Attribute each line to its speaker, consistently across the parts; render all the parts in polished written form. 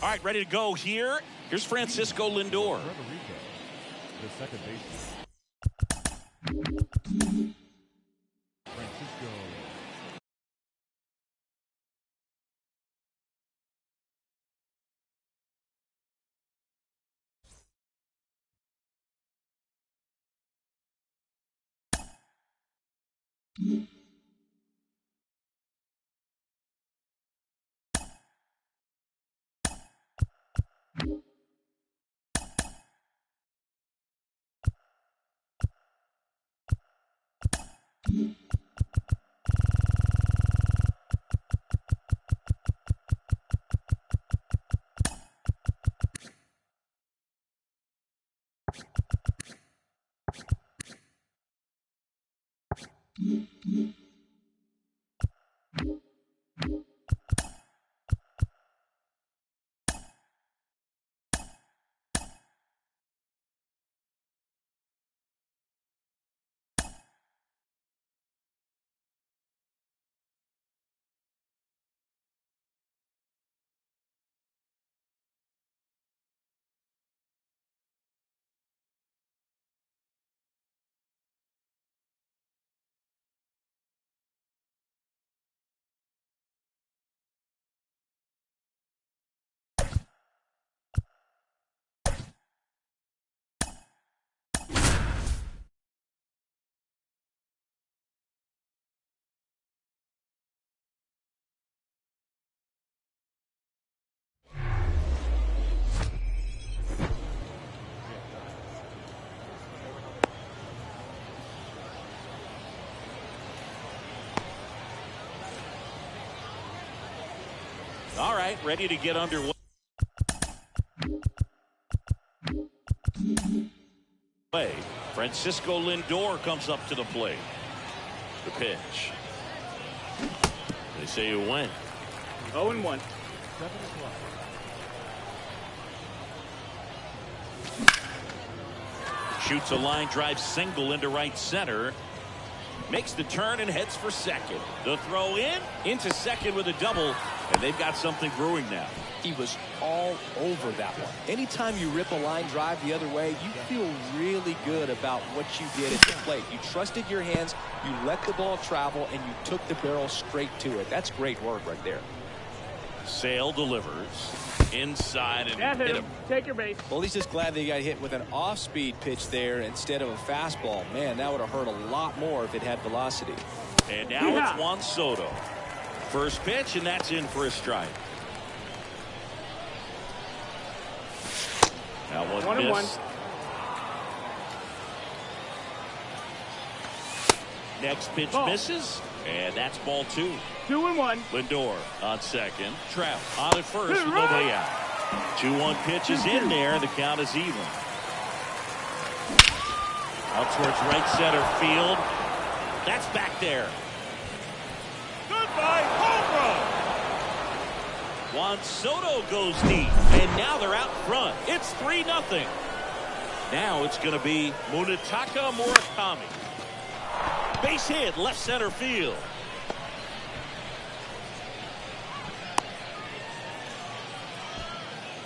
Speaker 1: All right, ready to go here. Here's Francisco Lindor.
Speaker 2: The second baseman. Francisco.
Speaker 1: All right, ready to get underway. Francisco Lindor comes up to the plate. The pitch. They say you win.
Speaker 3: 0-1.
Speaker 2: 7-1.
Speaker 1: Shoots a line drive single into right center. Makes the turn and heads for second. The throw into second with a double. And they've got something brewing now.
Speaker 3: He was all over that one. Anytime you rip a line drive the other way, you feel really good about what you did at the plate. You trusted your hands, you let the ball travel, and you took the barrel straight to it. That's great work right there.
Speaker 1: Sale delivers inside and hit him.
Speaker 4: Take your base.
Speaker 3: Well, he's just glad that he got hit with an off-speed pitch there instead of a fastball. Man, that would have hurt a lot more if it had velocity.
Speaker 1: And now it's Juan Soto. First pitch, and that's in for a strike. That one missed. Next pitch misses, and that's ball 2.
Speaker 4: 2-1.
Speaker 1: Lindor on second. Trout on at first with nobody out. 2-1 pitch is in there. The count is even. Out towards right center field. That's back there. Goodbye, home run. Juan Soto goes deep, and now they're out front. It's 3-0. Now it's going to be Munetaka Murakami. Base hit, left center field.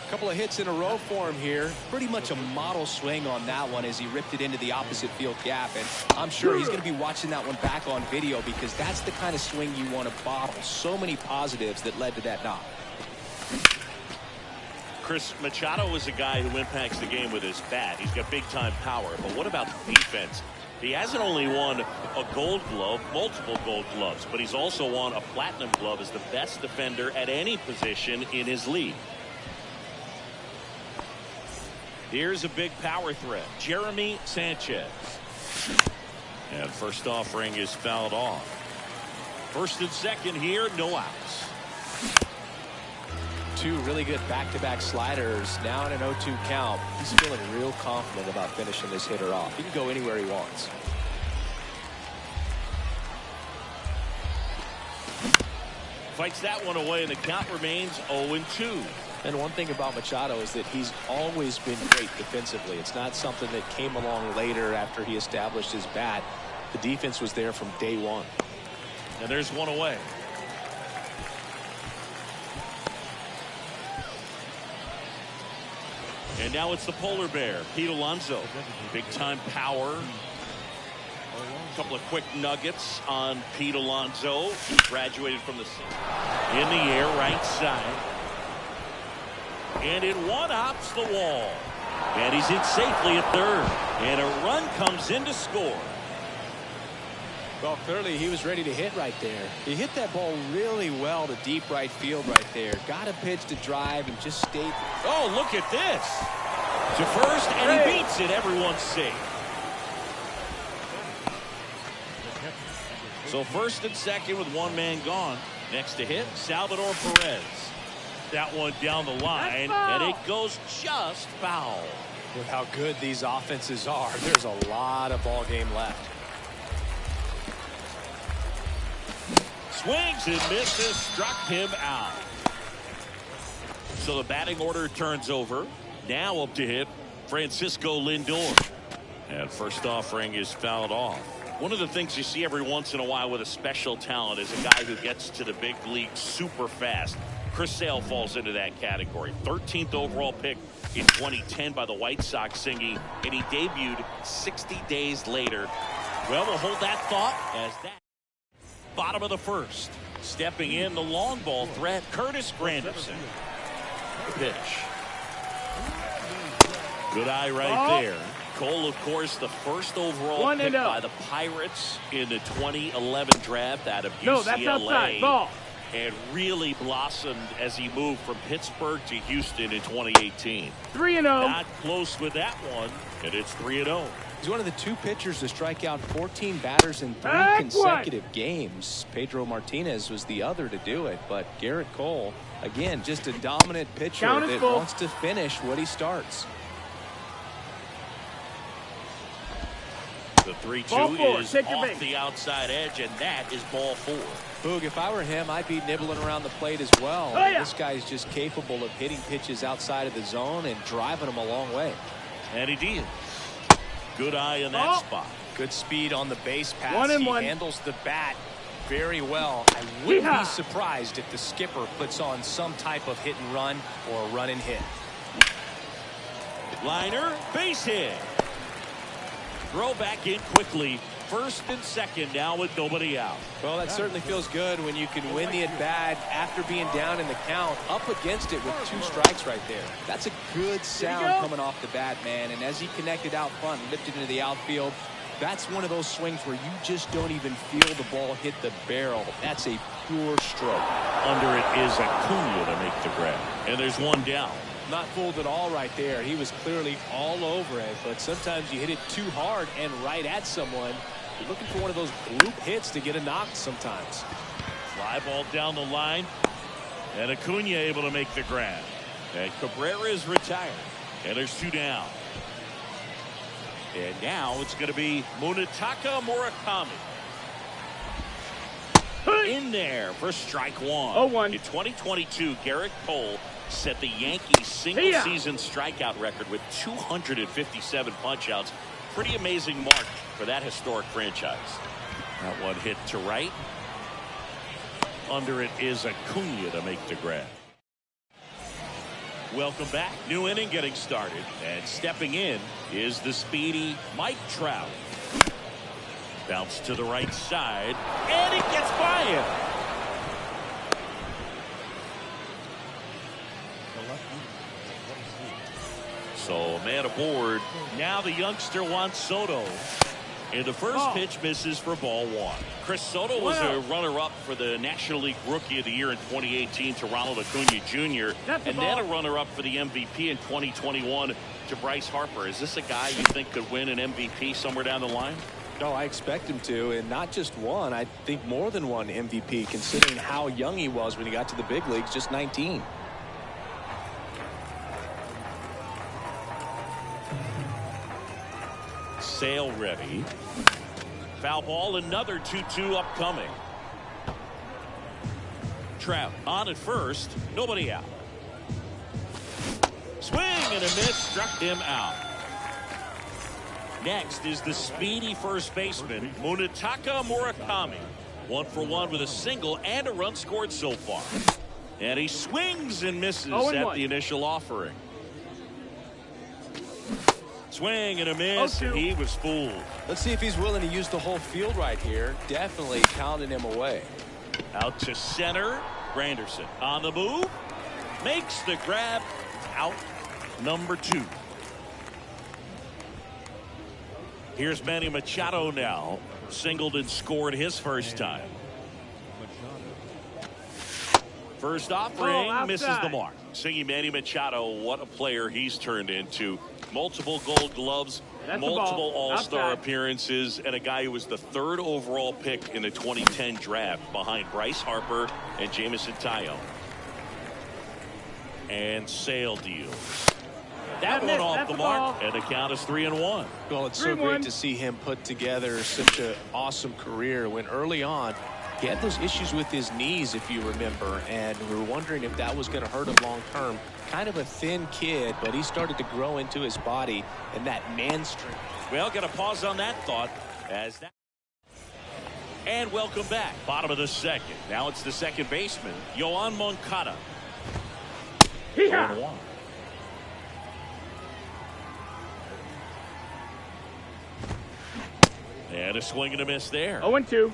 Speaker 3: Couple of hits in a row for him here. Pretty much a model swing on that one as he ripped it into the opposite field gap. And I'm sure he's going to be watching that one back on video because that's the kind of swing you want to bottle. So many positives that led to that knock.
Speaker 1: Chris Machado is a guy who impacts the game with his bat. He's got big-time power. But what about the defense? He hasn't only won a gold glove, multiple gold gloves, but he's also won a platinum glove as the best defender at any position in his league. Here's a big power threat, Jeremy Sanchez. And first offering is fouled off. First and second here, no outs.
Speaker 3: Two really good back-to-back sliders. Now in an 0-2 count. He's feeling real confident about finishing this hitter off. He can go anywhere he wants.
Speaker 1: Fights that one away, and the count remains 0-2.
Speaker 3: And one thing about Machado is that he's always been great defensively. It's not something that came along later after he established his bat. The defense was there from day one.
Speaker 1: And there's one away. And now it's the polar bear, Pete Alonso. Big time power. A couple of quick nuggets on Pete Alonso. He graduated from the in the air, right side. And it one-hops the wall. And he's in safely at third. And a run comes in to score.
Speaker 3: Well, clearly he was ready to hit right there. He hit that ball really well to deep right field right there. Got a pitch to drive and just stayed.
Speaker 1: Oh, look at this. To first, and he beats it. Everyone's safe. So first and second with one man gone. Next to hit, Salvador Perez. That one down the line, and it goes just foul.
Speaker 3: With how good these offenses are, there's a lot of ball game left.
Speaker 1: Swings and misses, struck him out. So the batting order turns over. Now up to hit Francisco Lindor. And first offering is fouled off. One of the things you see every once in a while with a special talent is a guy who gets to the big league super fast. Chris Sale falls into that category. 13th overall pick in 2010 by the White Sox, singing, and he debuted 60 days later. Well, we'll hold that thought as that. Bottom of the first. Stepping in the long ball threat, Curtis Granderson. The pitch. Good eye right there. Cole, of course, the first overall pick by the Pirates in the 2011 draft out of UCLA.
Speaker 4: No, that's outside. Ball.
Speaker 1: And really blossomed as he moved from Pittsburgh to Houston in 2018.
Speaker 4: 3-0.
Speaker 1: Not close with that one, and it's 3-0.
Speaker 3: He's one of the two pitchers to strike out 14 batters in 3 consecutive games. Pedro Martinez was the other to do it, but Garrett Cole, again, just a dominant pitcher that wants to finish what he starts.
Speaker 1: The 3-2 is off the outside edge, and that is ball 4.
Speaker 3: Boog, if I were him, I'd be nibbling around the plate as well.
Speaker 4: Oh, yeah.
Speaker 3: This guy's just capable of hitting pitches outside of the zone and driving them a long way.
Speaker 1: And he did. Good eye in that spot.
Speaker 3: Good speed on the base pass.
Speaker 4: 1-1.
Speaker 3: He handles the bat very well. I wouldn't be surprised if the skipper puts on some type of hit and run or run and hit.
Speaker 1: Liner, base hit. Throw back in quickly. First and second now with nobody out.
Speaker 3: Well, that certainly feels good when you can win the at-bat after being down in the count, up against it with 2 strikes right there. That's a good sound coming off the bat, man. And as he connected out front and lifted into the outfield, that's one of those swings where you just don't even feel the ball hit the barrel. That's a pure stroke.
Speaker 1: Under it is Acuna to make the grab. And there's one down.
Speaker 3: Not fooled at all right there. He was clearly all over it, but sometimes you hit it too hard and right at someone. You're looking for one of those bloop hits to get a knock sometimes.
Speaker 1: Fly ball down the line. And Acuna able to make the grab. And Cabrera is retired. And there's 2 down. And now it's going to be Munetaka Murakami. In there for strike 1.
Speaker 4: 0-1.
Speaker 1: In 2022, Garrett Cole set the Yankees single-season strikeout record with 257 punch-outs. Pretty amazing mark for that historic franchise. That one hit to right. Under it is Acuna to make the grab. Welcome back. New inning getting started. And stepping in is the speedy Mike Trout. Bounce to the right side. And it gets by him. So a man aboard. Now the youngster Juan Soto. And the first pitch misses for ball 1. Chris Soto was a runner-up for the National League Rookie of the Year in 2018 to Ronald Acuna Jr. And then a runner-up for the MVP in 2021 to Bryce Harper. Is this a guy you think could win an MVP somewhere down the line?
Speaker 3: No, I expect him to, and not just one. I think more than one MVP, considering how young he was when he got to the big leagues, just 19.
Speaker 1: Sale ready. Foul ball, another 2-2 upcoming. Trout on at first, nobody out. Swing and a miss, struck him out. Next is the speedy first baseman, Munetaka Murakami. 1 for 1 with a single and a run scored so far. And he swings and misses at the initial offering. Swing and a miss, and he was fooled.
Speaker 3: Let's see if he's willing to use the whole field right here. Definitely pounding him away.
Speaker 1: Out to center. Granderson on the move. Makes the grab. Out number 2. Here's Manny Machado now. Singled and scored his first time. First offering misses the mark. Singing Manny Machado, what a player he's turned into. Multiple Gold Gloves, multiple All-Star appearances, and a guy who was the 3rd overall pick in the 2010 draft behind Bryce Harper and Jameson Taillon. And Sale deals. That one off the mark, and the count is 3-1.
Speaker 3: Well, it's so great to see him put together such an awesome career when early on he had those issues with his knees, if you remember, and we were wondering if that was going to hurt him long term. Kind of a thin kid, but he started to grow into his body and that man strength.
Speaker 1: Well, got to pause on that thought as that. And welcome back. Bottom of the second. Now it's the second baseman, Yoan Moncada. 1-1. And a swing and a miss there.
Speaker 4: 0-2.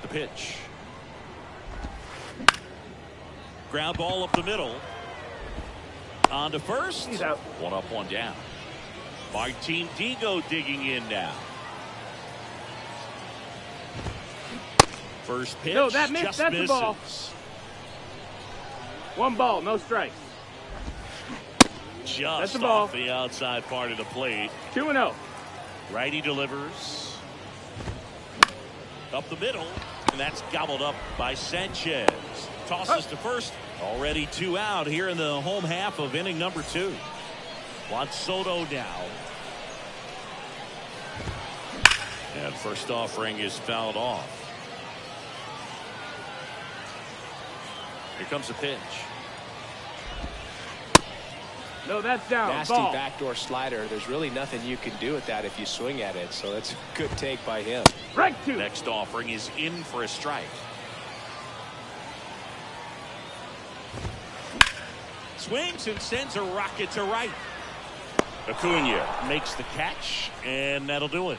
Speaker 1: The pitch. Ground ball up the middle. On to first.
Speaker 4: He's out.
Speaker 1: 1 up, 1 down. Martin Digo digging in now. First pitch.
Speaker 4: No, that missed.
Speaker 1: Just
Speaker 4: That's
Speaker 1: misses.
Speaker 4: the ball. 1 ball, no strikes.
Speaker 1: Just
Speaker 4: the ball.
Speaker 1: off the outside part of the plate.
Speaker 4: 2-0.
Speaker 1: Righty delivers. Up the middle. And that's gobbled up by Sanchez. Tosses to first. Already 2 out here in the home half of inning number 2. Juan Soto now. And first offering is fouled off. Here comes the pitch.
Speaker 4: No, that's down.
Speaker 3: Nasty
Speaker 4: Ball.
Speaker 3: backdoor slider. There's really nothing you can do with that if you swing at it. So that's a good take by him.
Speaker 4: Strike 2.
Speaker 1: Next offering is in for a strike. Swings and sends a rocket to right. Acuna makes the catch, and that'll do it.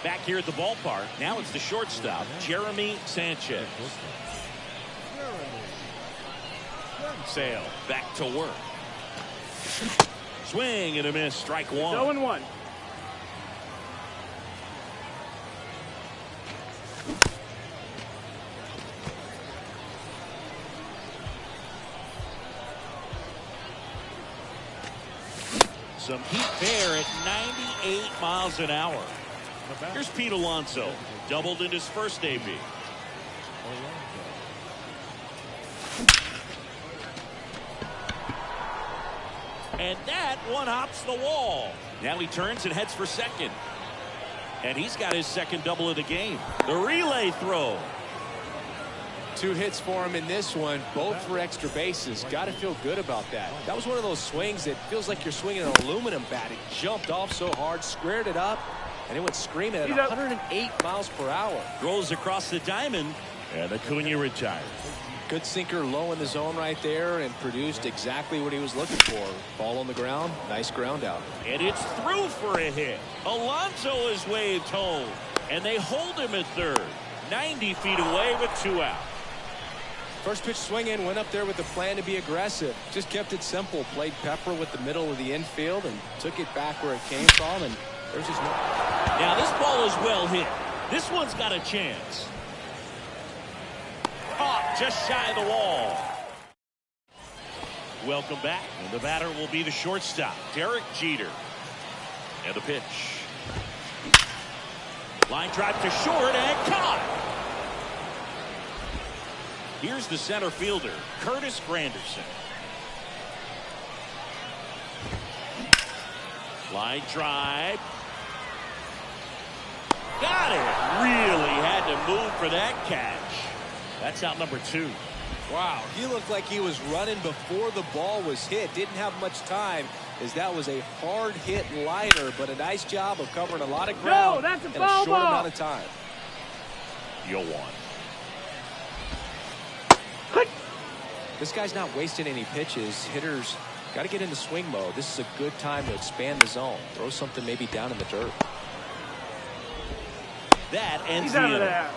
Speaker 1: Back here at the ballpark, now it's the shortstop, Jeremy Sanchez. Sale back to work. Swing and a miss, strike 1.
Speaker 4: 0-1.
Speaker 1: Some heat there at 98 miles an hour. Here's Pete Alonso, doubled in his first AB. And that one hops the wall. Now he turns and heads for second. And he's got his second double of the game. The relay throw.
Speaker 3: 2 hits for him in this one, both for extra bases. Got to feel good about that. That was one of those swings that feels like you're swinging an aluminum bat. It jumped off so hard, squared it up, and it went screaming at 108 miles per hour.
Speaker 1: Throws across the diamond, and Acuna retires.
Speaker 3: Good sinker low in the zone right there and produced exactly what he was looking for. Ball on the ground, nice ground out.
Speaker 1: And it's through for a hit. Alonso is waved home, and they hold him at third. 90 feet away with 2 out.
Speaker 3: First pitch swinging, went up there with the plan to be aggressive. Just kept it simple. Played pepper with the middle of the infield and took it back where it came from. And there's his.
Speaker 1: Now this ball is well hit. This one's got a chance. Caught just shy of the wall. Welcome back. And the batter will be the shortstop, Derek Jeter. And the pitch. Line drive to short and caught. Here's the center fielder, Curtis Granderson. Line drive. Got it. Really had to move for that catch. That's out number 2.
Speaker 3: Wow, he looked like he was running before the ball was hit. Didn't have much time as that was a hard hit liner, but a nice job of covering a lot of ground
Speaker 4: that's a
Speaker 3: in a
Speaker 4: foul
Speaker 3: short
Speaker 4: ball.
Speaker 3: amount of time.
Speaker 1: You'll want.
Speaker 3: This guy's not wasting any pitches. Hitters got to get into swing mode. This is a good time to expand the zone. Throw something maybe down in the dirt.
Speaker 1: That ends
Speaker 4: He's
Speaker 1: the
Speaker 4: out of
Speaker 1: inning.
Speaker 4: there.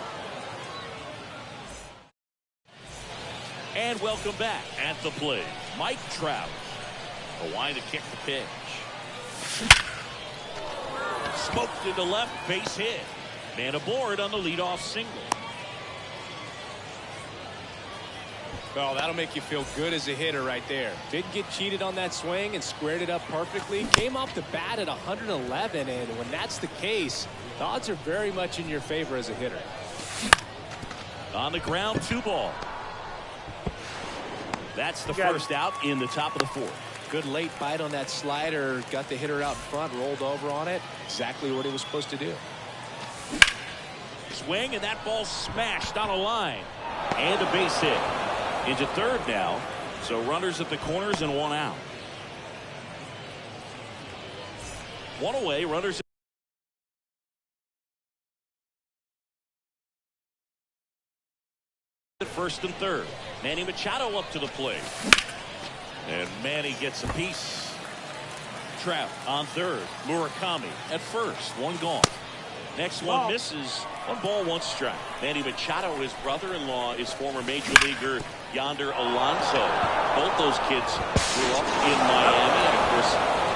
Speaker 1: And welcome back at the plate, Mike Trout. A line to kick the pitch. Smoked into left, base hit. Man aboard on the leadoff single.
Speaker 3: Oh, that'll make you feel good as a hitter right there. Didn't get cheated on that swing and squared it up perfectly. Came off the bat at 111, and when that's the case, the odds are very much in your favor as a hitter.
Speaker 1: On the ground, 2 ball. That's the first out in the top of the 4th.
Speaker 3: Good late bite on that slider. Got the hitter out in front, rolled over on it. Exactly what he was supposed to do.
Speaker 1: Swing, and that ball smashed on a line. And a base hit. Into third now. So runners at the corners and 1 out. 1 away, runners at first and third. Manny Machado up to the plate. And Manny gets a piece. Trout on third. Murakami at first. 1 gone. Next one misses. 1 ball, 1 strike. Manny Machado, his brother-in-law, is former major leaguer Yonder Alonso. Both those kids grew up in Miami. And, of course,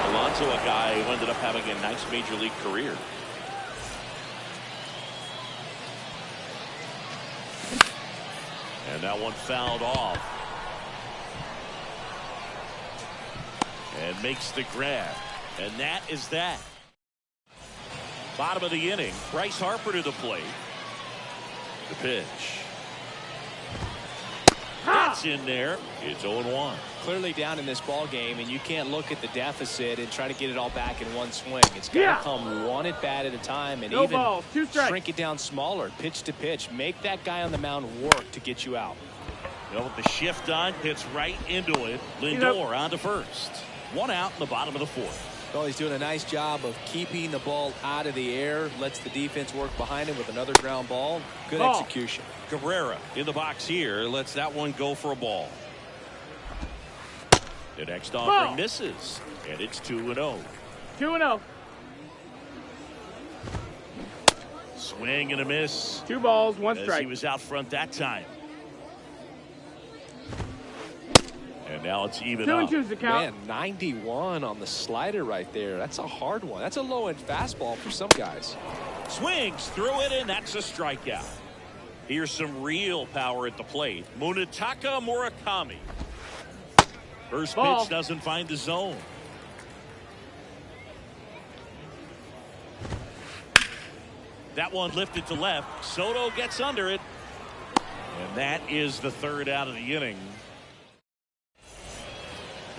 Speaker 1: Alonso, a guy who ended up having a nice major league career. And that one fouled off. And makes the grab. And that is that. Bottom of the inning. Bryce Harper to the plate. The pitch. That's in there. It's 0-1.
Speaker 3: Clearly down in this ball game, and you can't look at the deficit and try to get it all back in one swing. It's got to come 1 at bat at a time, and even
Speaker 4: balls, 2 strikes.
Speaker 3: shrink it down smaller, pitch to pitch. Make that guy on the mound work to get you out.
Speaker 1: Well, with the shift on, hits right into it. Lindor on to first. One out in the bottom of the fourth.
Speaker 3: Well, he's doing a nice job of keeping the ball out of the air. Lets the defense work behind him with another ground ball. Good execution.
Speaker 1: Cabrera in the box here. Lets that one go for a ball. The next offering misses. And it's 2-0.
Speaker 4: 2-0.
Speaker 1: Swing and a miss.
Speaker 4: 2 balls, 1
Speaker 1: As
Speaker 4: strike.
Speaker 1: he was out front that time. And now it's even up.
Speaker 4: 2-2's the count.
Speaker 3: Man, 91 on the slider right there. That's a hard one. That's a low-end fastball for some guys.
Speaker 1: Swings through it, and that's a strikeout. Here's some real power at the plate. Munetaka Murakami. First pitch doesn't find the zone. That one lifted to left. Soto gets under it. And that is the third out of the inning.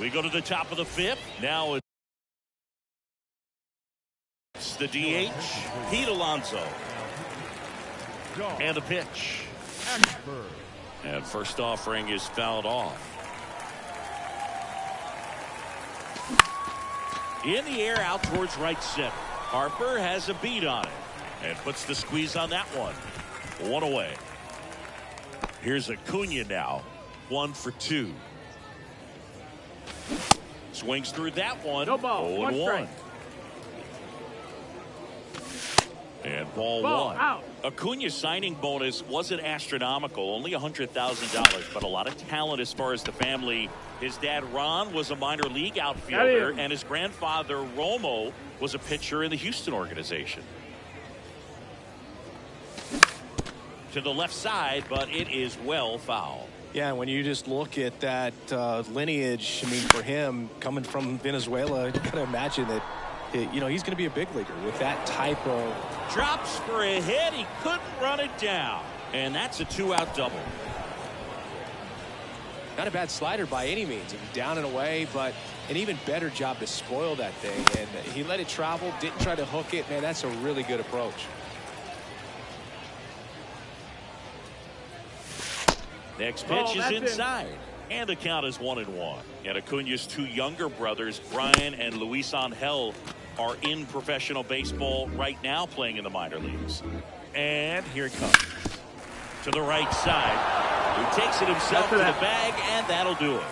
Speaker 1: We go to the top of the fifth. Now it's the DH, Pete Alonso. And the pitch. And first offering is fouled off. In the air out towards right center. Harper has a beat on it. And puts the squeeze on that one. 1 away. Here's Acuna now. 1 for 2. Swings through that one.
Speaker 4: No ball.
Speaker 1: 0-1. And ball 1.
Speaker 4: Out.
Speaker 1: Acuna's signing bonus wasn't astronomical, only $100,000, but a lot of talent as far as the family. His dad Ron was a minor league outfielder, and his grandfather Romo was a pitcher in the Houston organization. To the left side, but it is well foul.
Speaker 3: Yeah, when you just look at that lineage, I mean, for him coming from Venezuela, you got to imagine that, you know, he's going to be a big leaguer with that type of.
Speaker 1: Drops for a hit. He couldn't run it down. And that's a 2-out double.
Speaker 3: Not a bad slider by any means. It was down and away, but an even better job to spoil that thing. And he let it travel, didn't try to hook it. Man, that's a really good approach.
Speaker 1: Next pitch is inside. And the count is 1-1. And Acuna's 2 younger brothers, Brian and Luis Angel, are in professional baseball right now playing in the minor leagues. And here it comes. To the right side. He takes it himself to the bag, and that'll do it.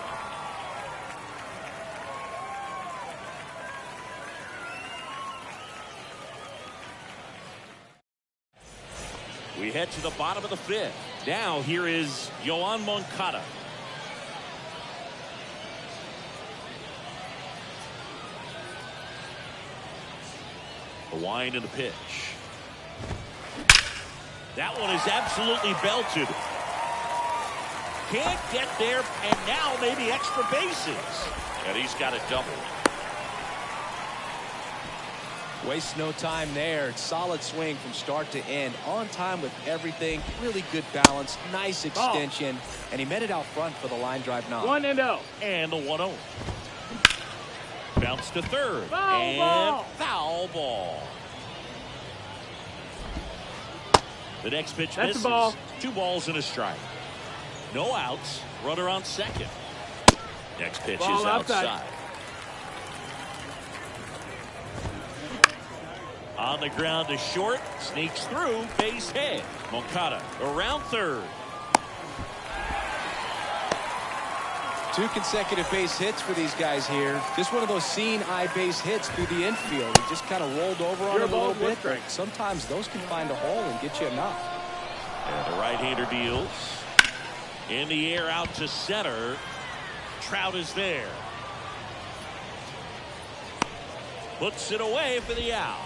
Speaker 1: We head to the bottom of the fifth. Now here is Yoan Moncada. The wind and the pitch. That one is absolutely belted. Can't get there, and now maybe extra bases. And he's got a double.
Speaker 3: Wastes no time there. Solid swing from start to end. On time with everything. Really good balance. Nice extension. And he met it out front for the line drive knock.
Speaker 4: 1-0.
Speaker 1: And the 1-0. Bounce to third. Foul ball. The next pitch misses.
Speaker 4: A ball.
Speaker 1: 2 balls and a strike. No outs. Runner on second. Next pitch is outside. On the ground to short. Sneaks through. Base hit. Moncada around third.
Speaker 3: 2 consecutive base hits for these guys here. Just one of those seeing eye base hits through the infield. He just kind of rolled over on it a little bit. Sometimes those can find a hole and get you enough.
Speaker 1: And the right-hander deals. In the air out to center. Trout is there. Puts it away for the out.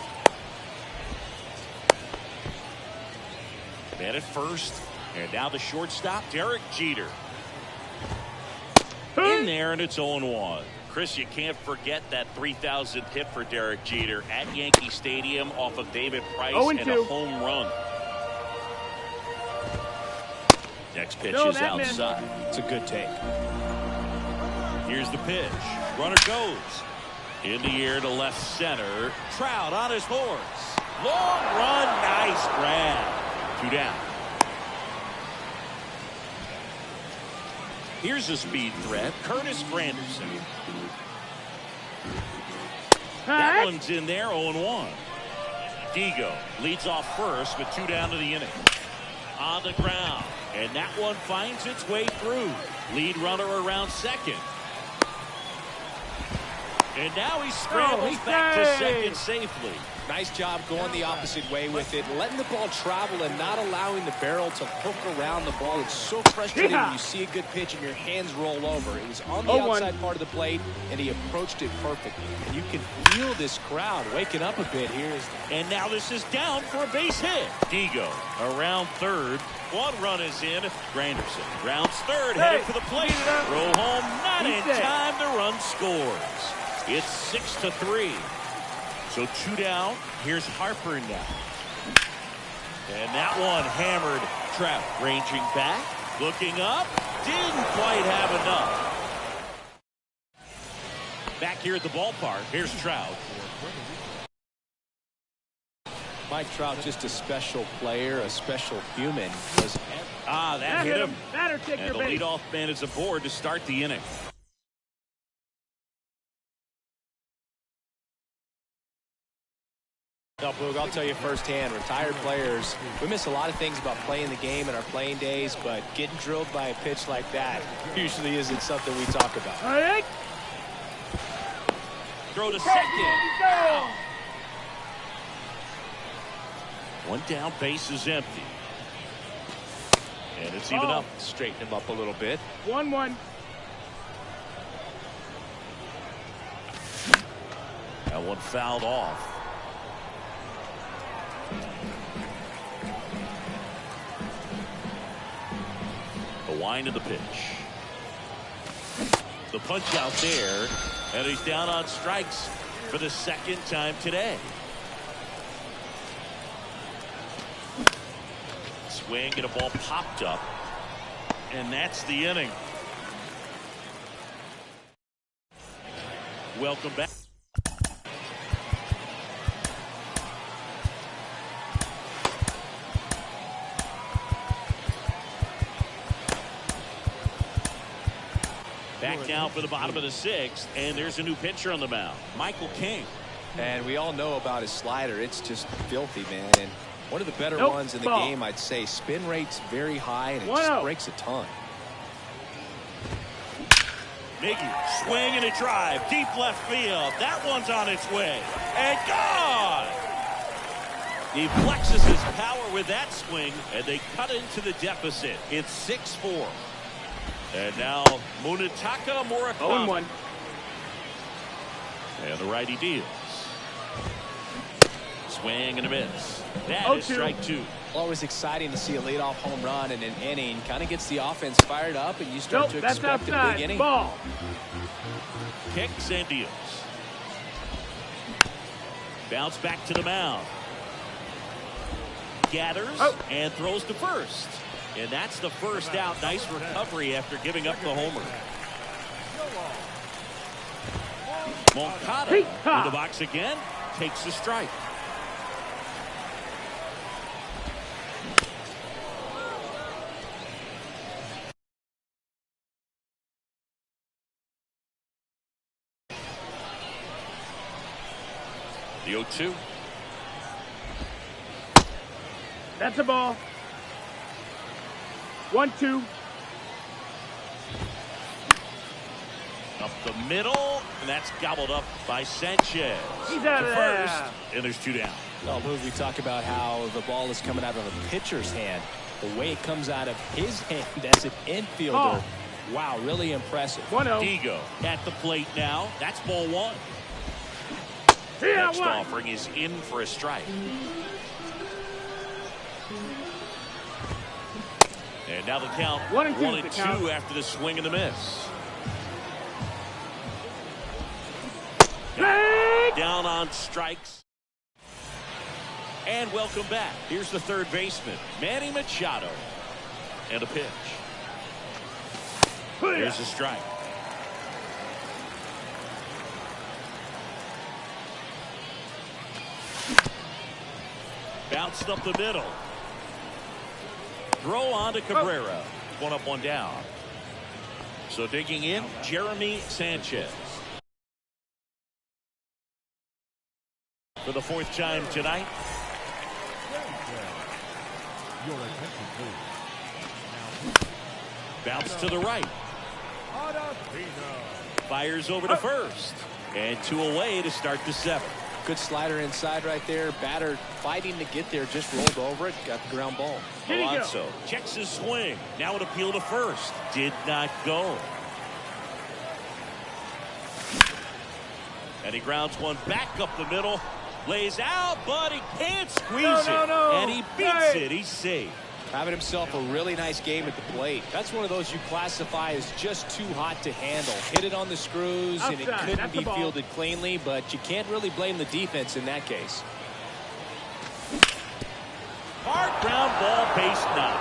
Speaker 1: Man at first. And now the shortstop, Derek Jeter. In there, and it's 0-1. Chris, you can't forget that 3,000th hit for Derek Jeter at Yankee Stadium off of David Price and a home run. Next pitch is outside.
Speaker 3: It's a good take.
Speaker 1: Here's the pitch. Runner goes. In the air to left center. Trout on his horse. Long run. Nice grab. 2 down. Here's a speed threat, Curtis Granderson. That one's in there, 0-1. Digo leads off first with 2 down to the inning. On the ground, and that one finds its way through. Lead runner around second. And now he scrambles back to second safely.
Speaker 3: Nice job going the opposite way with it, letting the ball travel and not allowing the barrel to hook around the ball. It's so frustrating when you see a good pitch and your hands roll over. It was on the outside part of the plate, and he approached it perfectly. And you can feel this crowd waking up a bit here.
Speaker 1: And now this is down for a base hit. Digo around third. 1 run is in. Granderson rounds third, headed for the plate. Throw home, not in time. The run scores. It's 6-3. So 2 down. Here's Harper now. And that one hammered. Trout ranging back, looking up, didn't quite have enough. Back here at the ballpark, here's Trout.
Speaker 3: Mike Trout, just a special player, a special human.
Speaker 1: That hit him.
Speaker 4: And
Speaker 1: the leadoff man is aboard to start the inning.
Speaker 3: I'll tell you firsthand, retired players, we miss a lot of things about playing the game in our playing days, but getting drilled by a pitch like that usually isn't something we talk about.
Speaker 4: All right.
Speaker 1: Throw to second. 1 down, base is empty. And it's even up.
Speaker 3: Straighten him up a little bit.
Speaker 4: 1-1.
Speaker 1: That one fouled off. The wind of the pitch. The punch out there, and he's down on strikes for the 2nd time today. Swing and a ball popped up, and that's the inning. Welcome back. Back now for the bottom of the 6th, and there's a new pitcher on the mound, Michael King.
Speaker 3: And we all know about his slider. It's just filthy, man. And one of the better ones in the game, I'd say. Spin rate's very high, and it just breaks a ton.
Speaker 1: Miggy, swing and a drive, deep left field. That one's on its way, and gone! He flexes his power with that swing, and they cut into the deficit. It's 6-4. And now Munetaka Murakami.
Speaker 4: 0-1.
Speaker 1: And the righty deals. Swing and a miss. That is strike 2.
Speaker 3: Always exciting to see a leadoff home run in an inning. Kind of gets the offense fired up, and you start to expect a big inning.
Speaker 4: Ball.
Speaker 1: Kicks and deals. Bounce back to the mound. Gathers and throws to first. And that's the first out. Nice recovery after giving up the homer. Moncada in the box again. Takes the strike. The 0-2.
Speaker 4: That's a ball. 1-2.
Speaker 1: Up the middle, and that's gobbled up by Sanchez.
Speaker 4: He's out of there.
Speaker 1: First, and there's 2 down.
Speaker 3: Well, Lou, we talk about how the ball is coming out of a pitcher's hand. The way it comes out of his hand as an infielder, wow, really impressive.
Speaker 4: 1-0.
Speaker 1: Digo at the plate now. That's ball 1. Next offering is in for a strike. And now the count 1-2 after the swing and the miss. Down on strikes. And welcome back. Here's the third baseman, Manny Machado. And a pitch. Here's a strike. Bounced up the middle. Throw on to Cabrera. 1 up, 1 down. So digging in, Jeremy Sanchez. For the 4th time tonight.
Speaker 2: Your attention, please.
Speaker 1: Bounce to the right. Fires over to first. And 2 away to start the 7th.
Speaker 3: Good slider inside right there. Batter fighting to get there. Just rolled over it. Got the ground ball.
Speaker 1: Alonso checks his swing. Now an appeal to first. Did not go. And he grounds one back up the middle. Lays out, but he can't squeeze it. And he beats it. He's safe.
Speaker 3: Having himself a really nice game at the plate. That's one of those you classify as just too hot to handle. Hit it on the screws, and it couldn't be fielded cleanly, but you can't really blame the defense in that case.
Speaker 1: Hard ground ball, base knock.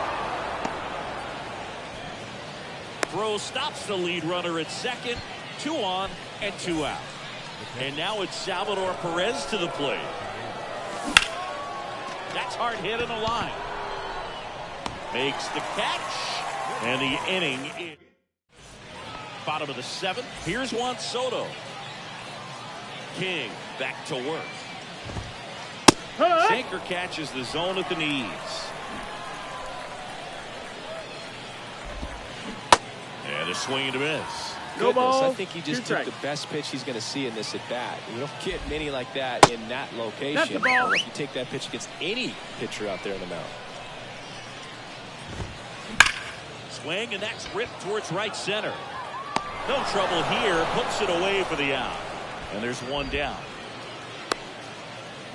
Speaker 1: Throw stops the lead runner at second. 2 on and 2 out. And now it's Salvador Perez to the plate. That's hard hit in the line. Makes the catch. And the inning is bottom of the 7th. Here's Juan Soto. King back to work. Sinker catches the zone at the knees. And a swing and a miss.
Speaker 3: I think he just took the best pitch he's going to see in this at bat. You don't get many like that in that location.
Speaker 4: That's the ball.
Speaker 3: If you take that pitch against any pitcher out there in the mound.
Speaker 1: Swing, and that's ripped towards right center. No trouble here. Puts it away for the out. And there's 1 down.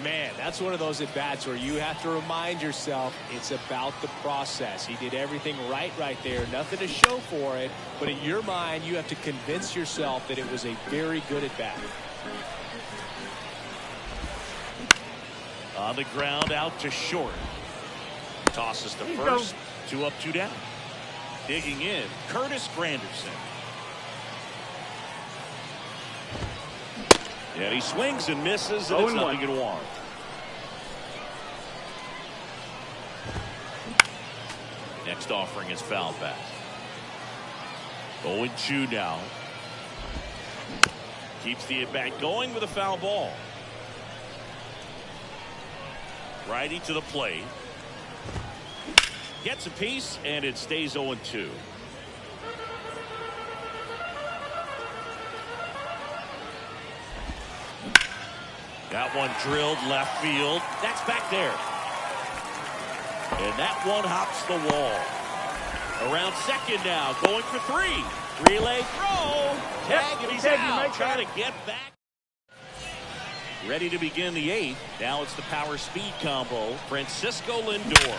Speaker 3: Man, that's one of those at bats where you have to remind yourself it's about the process. He did everything right there. Nothing to show for it. But in your mind, you have to convince yourself that it was a very good at bat.
Speaker 1: On the ground, out to short. Tosses to first. 2 up, 2 down. Digging in, Curtis Granderson. And he swings and misses, and it's 0-1. Next offering is foul back. 0-2 now. Keeps the at-bat going with a foul ball. Righty to the plate. Gets a piece, and it stays 0-2. That one drilled left field. That's back there. And that one hops the wall. Around second now, going for 3. Relay throw. Tag, and he's out. Trying to get back. Ready to begin the 8th. Now it's the power speed combo. Francisco Lindor.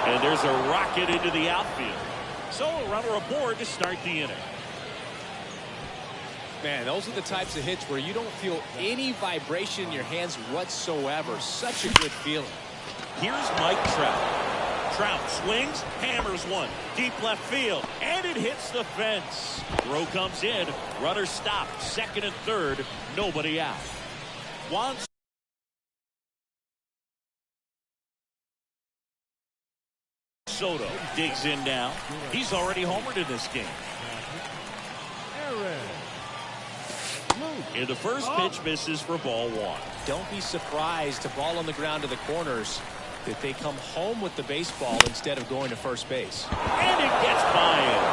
Speaker 1: And there's a rocket into the outfield. So a runner aboard to start the inning.
Speaker 3: Man, those are the types of hits where you don't feel any vibration in your hands whatsoever. Such a good feeling.
Speaker 1: Here's Mike Trout. Trout swings, hammers one. Deep left field. And it hits the fence. Throw comes in. Runner stopped. Second and third. Nobody out. Juan Soto digs in now. He's already homered in this game. In the first pitch, misses for ball 1.
Speaker 3: Don't be surprised to ball on the ground to the corners that they come home with the baseball instead of going to first base.
Speaker 1: And it gets by him.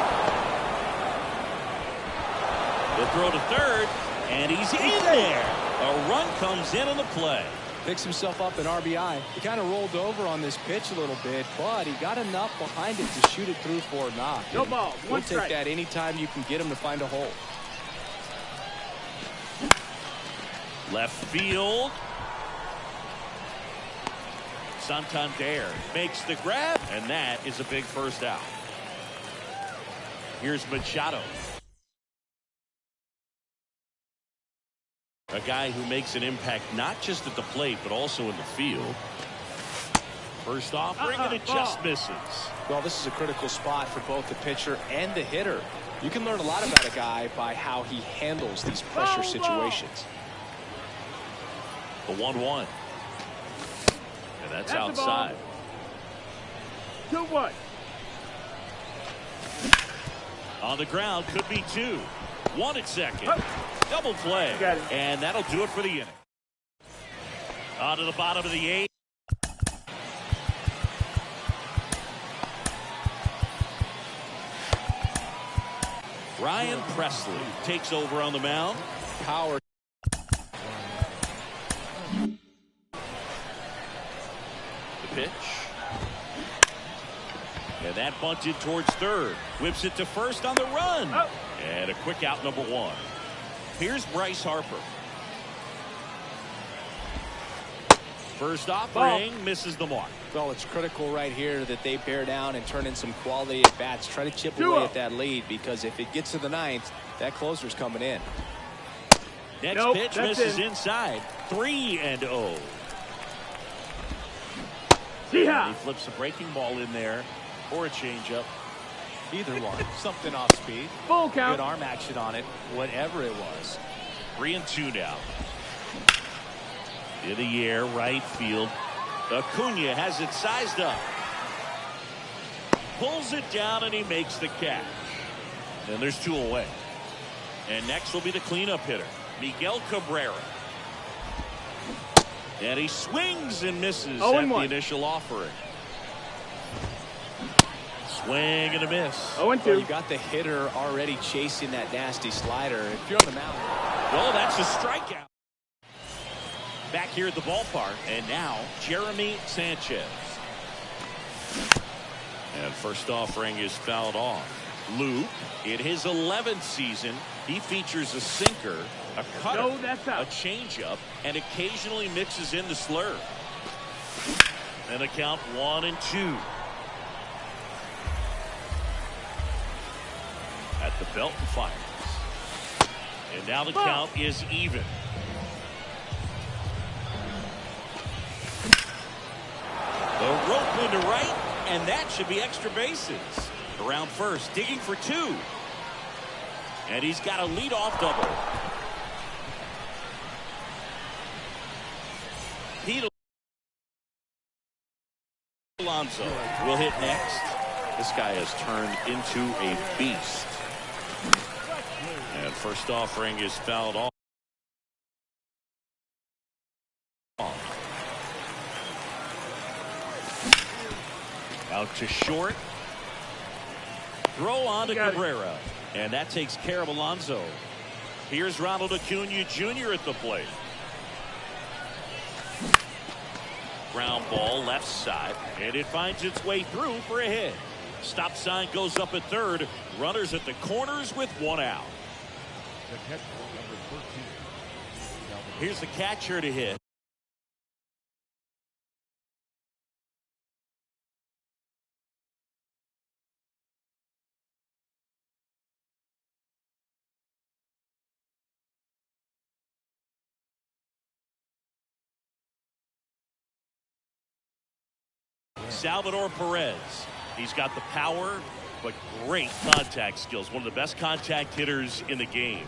Speaker 1: The throw to third, and he's in there. A run comes in on the play.
Speaker 3: Picks himself up an RBI. He kind of rolled over on this pitch a little bit, but he got enough behind it to shoot it through for a knock.
Speaker 4: No ball.
Speaker 3: We'll take that anytime you can get him to find a hole.
Speaker 1: Left field. Santander makes the grab, and that is a big first out. Here's Machado. A guy who makes an impact not just at the plate, but also in the field. First offering, and it just misses.
Speaker 3: Well, this is a critical spot for both the pitcher and the hitter. You can learn a lot about a guy by how he handles these pressure situations.
Speaker 1: The 1-1. And that's outside.
Speaker 4: 2-1.
Speaker 1: On the ground, could be 2. 1 at second. Double play.
Speaker 4: Got it.
Speaker 1: And that'll do it for the inning. On to the bottom of the 8th. Ryan Presley takes over on the mound.
Speaker 3: Power.
Speaker 1: The pitch. And that bunted towards third. Whips it to first on the run.
Speaker 4: Oh.
Speaker 1: And a quick out, number 1. Here's Bryce Harper. First offering, misses the mark.
Speaker 3: Well, it's critical right here that they bear down and turn in some quality at bats. Try to chip away at that lead, because if it gets to the 9th, that closer's coming in.
Speaker 1: Next pitch misses inside. 3-0. He flips a breaking ball in there or a changeup.
Speaker 3: Either one. Something off speed.
Speaker 4: Full count.
Speaker 3: Good arm action on it. Whatever it was.
Speaker 1: 3-2 now. In the air, right field. Acuna has it sized up. Pulls it down and he makes the catch. And there's 2 away. And next will be the cleanup hitter, Miguel Cabrera. And he swings and misses at the initial offering. Swing and a miss.
Speaker 4: 0-2.
Speaker 3: Well, you got the hitter already chasing that nasty slider. If you're on the mound.
Speaker 1: Well, that's a strikeout. Back here at the ballpark, and now Jeremy Sanchez. And first offering is fouled off. Luke, in his 11th season, he features a sinker, a cutter, a changeup, and occasionally mixes in the slurve. And a count 1-2. At the belt and fires. And now the count is even. The rope into right, and that should be extra bases. Around first, digging for 2. And he's got a leadoff double. Pete Alonso will hit next. This guy has turned into a beast. And first offering is fouled off. Out to short. Throw on to Cabrera. And that takes care of Alonso. Here's Ronald Acuna Jr. at the plate. Ground ball left side. And it finds its way through for a hit. Stop sign goes up at third. Runners at the corners with 1 out.
Speaker 2: The catcher, number 13.
Speaker 1: Here's the catcher to hit. Salvador Perez. He's got the power, but great contact skills. One of the best contact hitters in the game.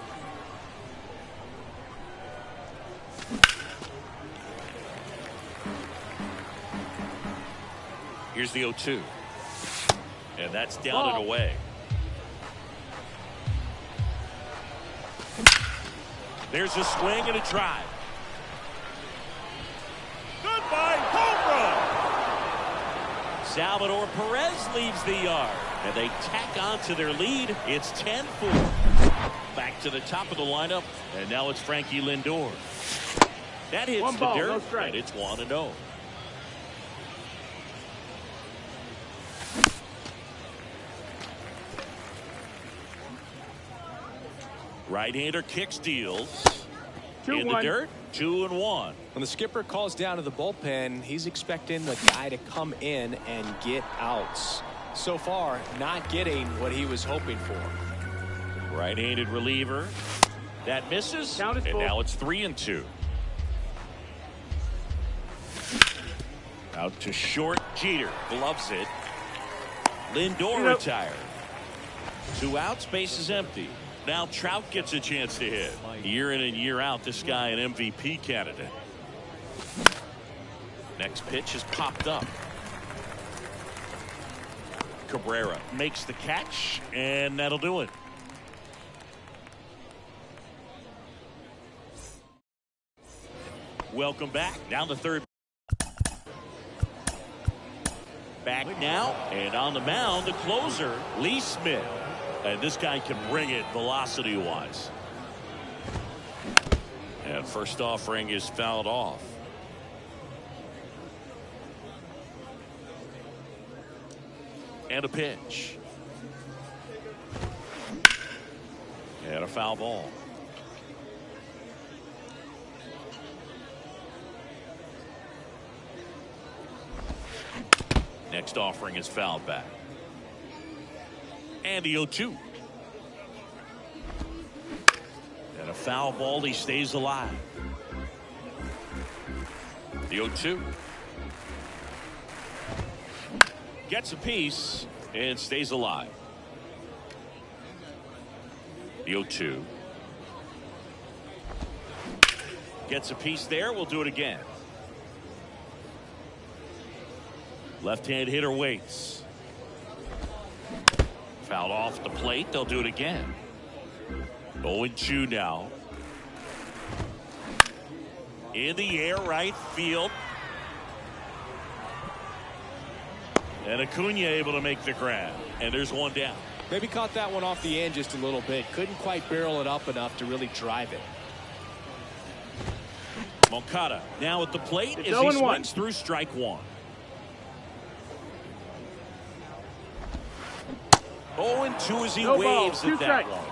Speaker 1: Here's the 0-2. And that's down and away. There's a swing and a drive. Goodbye, home run! Salvador Perez leaves the yard. And they tack on to their lead. It's 10-4. Back to the top of the lineup. And now it's Frankie Lindor. That hits the dirt. And it's 1-0. Right-hander kick steals. In the dirt, 2-1.
Speaker 3: When the skipper calls down to the bullpen, he's expecting the guy to come in and get outs. So far, not getting what he was hoping for.
Speaker 1: Right-handed reliever. That misses. And now it's 3-2. Out to short. Jeter gloves it. Lindor retired. 2 outs, base is empty. Now Trout gets a chance to hit. Year in and year out, this guy an MVP candidate. Next pitch is popped up. Cabrera makes the catch, and that'll do it. Welcome back. Down to third. Back now, and on the mound, the closer, Lee Smith. And this guy can bring it velocity-wise. And first offering is fouled off. And a pitch. And a foul ball. Next offering is fouled back. And the 0-2. And a foul ball. He stays alive. The 0-2. Gets a piece and stays alive. The 0-2. Gets a piece there. We'll do it again. Left-hand hitter waits. Fouled off the plate. They'll do it again. 0-2 now. In the air, right field. And Acuna able to make the grab. And there's one down.
Speaker 3: Maybe caught that one off the end just a little bit. Couldn't quite barrel it up enough to really drive it.
Speaker 1: Moncada now at the plate
Speaker 4: It's
Speaker 1: as he
Speaker 4: 0-1.
Speaker 1: swings through strike one. 0-2 as he
Speaker 4: No
Speaker 1: waves
Speaker 4: ball,
Speaker 1: at that
Speaker 4: 2 strikes.
Speaker 1: one.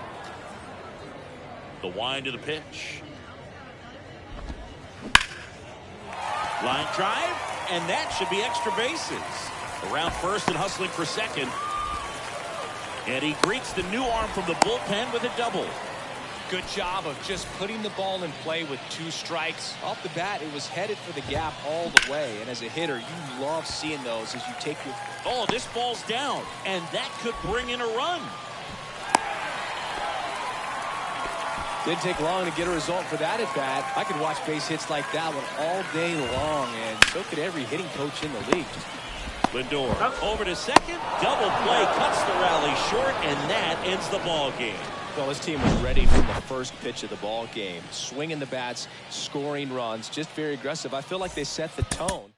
Speaker 1: The wind of the pitch. Line drive, and that should be extra bases. Around first and hustling for second. And he greets the new arm from the bullpen with a double.
Speaker 3: Good job of just putting the ball in play with 2 strikes. Off the bat, it was headed for the gap all the way. And as a hitter, you love seeing those as you take your...
Speaker 1: Oh, this ball's down, and that could bring in a run.
Speaker 3: Didn't take long to get a result for that at bat. I could watch base hits like that one all day long, and so could every hitting coach in the league.
Speaker 1: Lindor over to second. Double play cuts the rally short, and that ends the ball game.
Speaker 3: Well, this team was ready from the first pitch of the ball game. Swinging the bats, scoring runs, just very aggressive. I feel like they set the tone.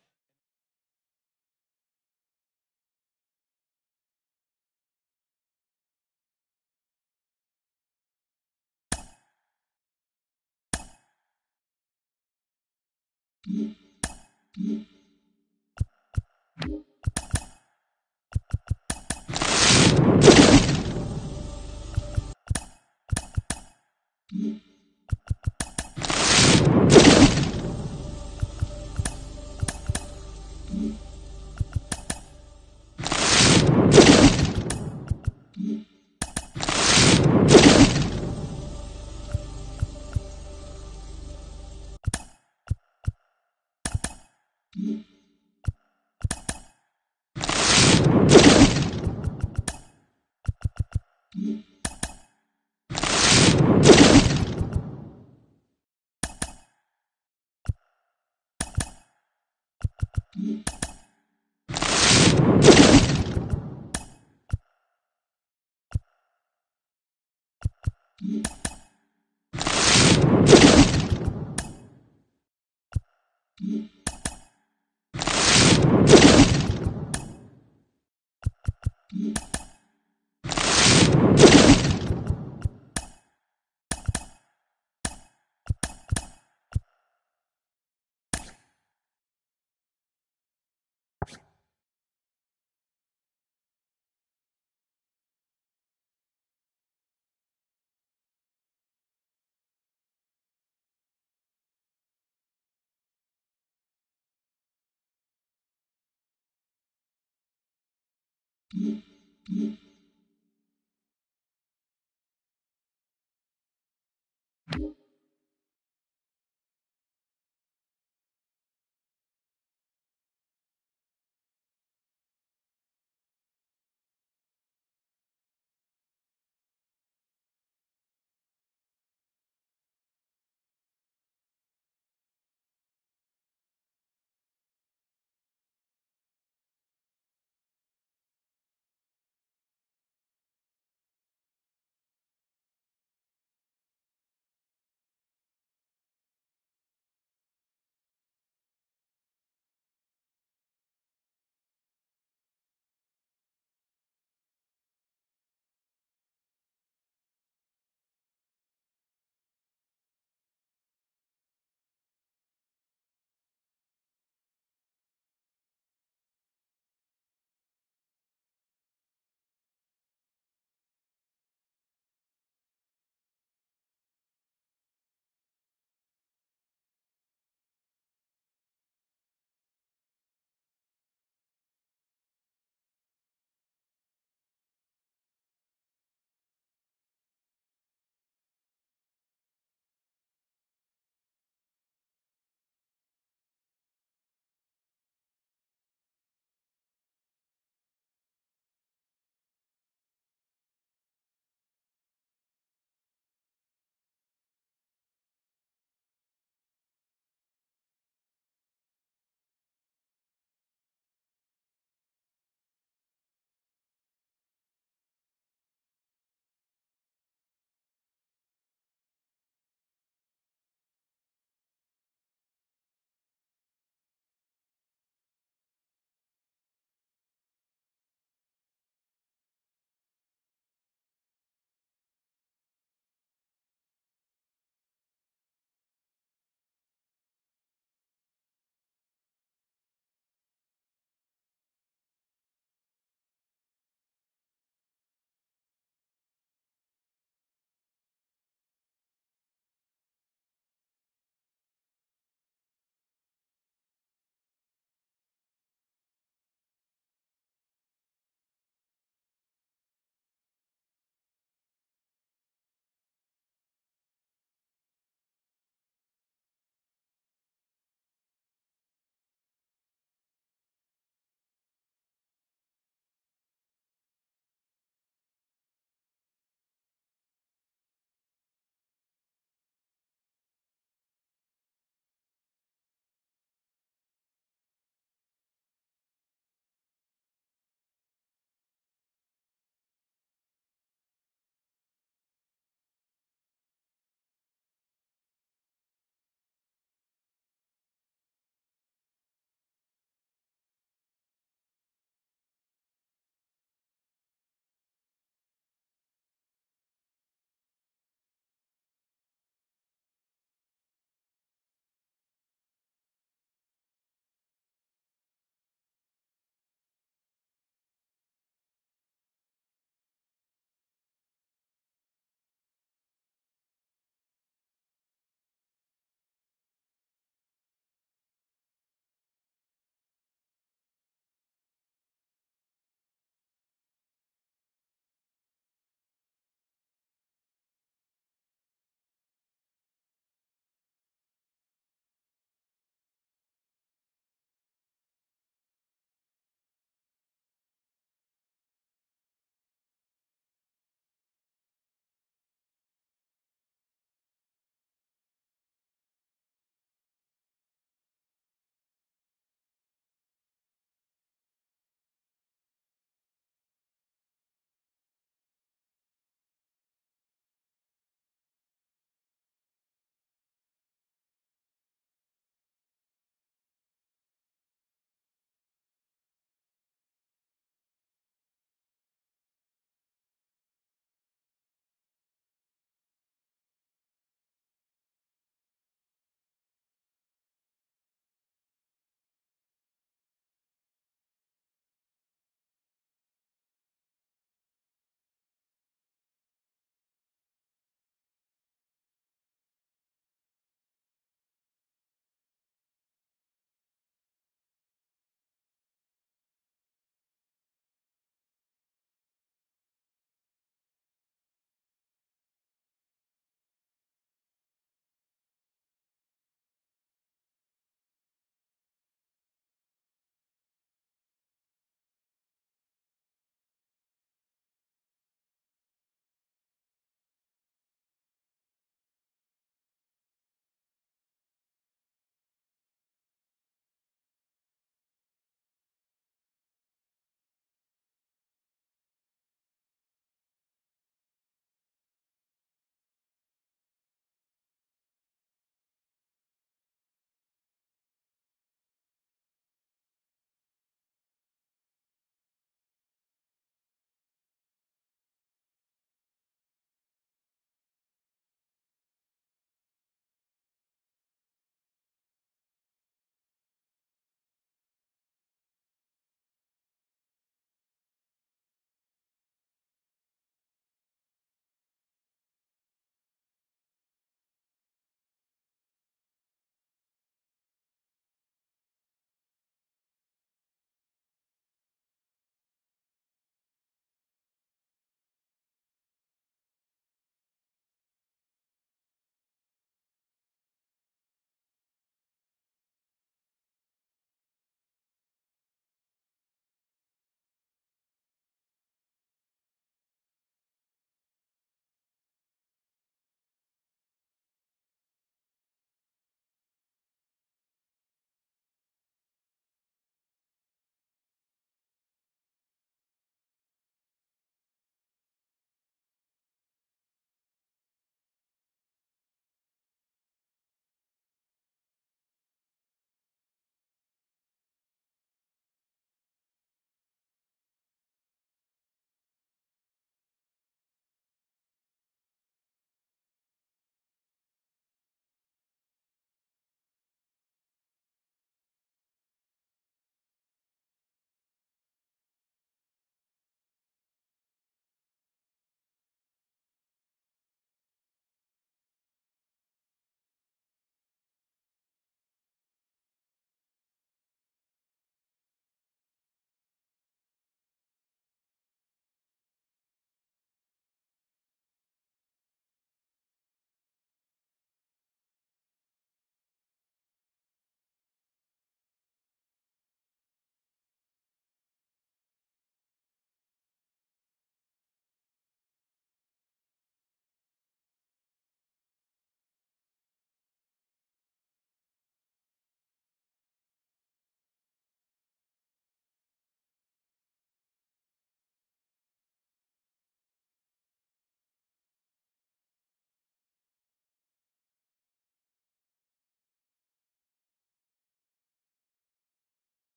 Speaker 5: Mm-hmm.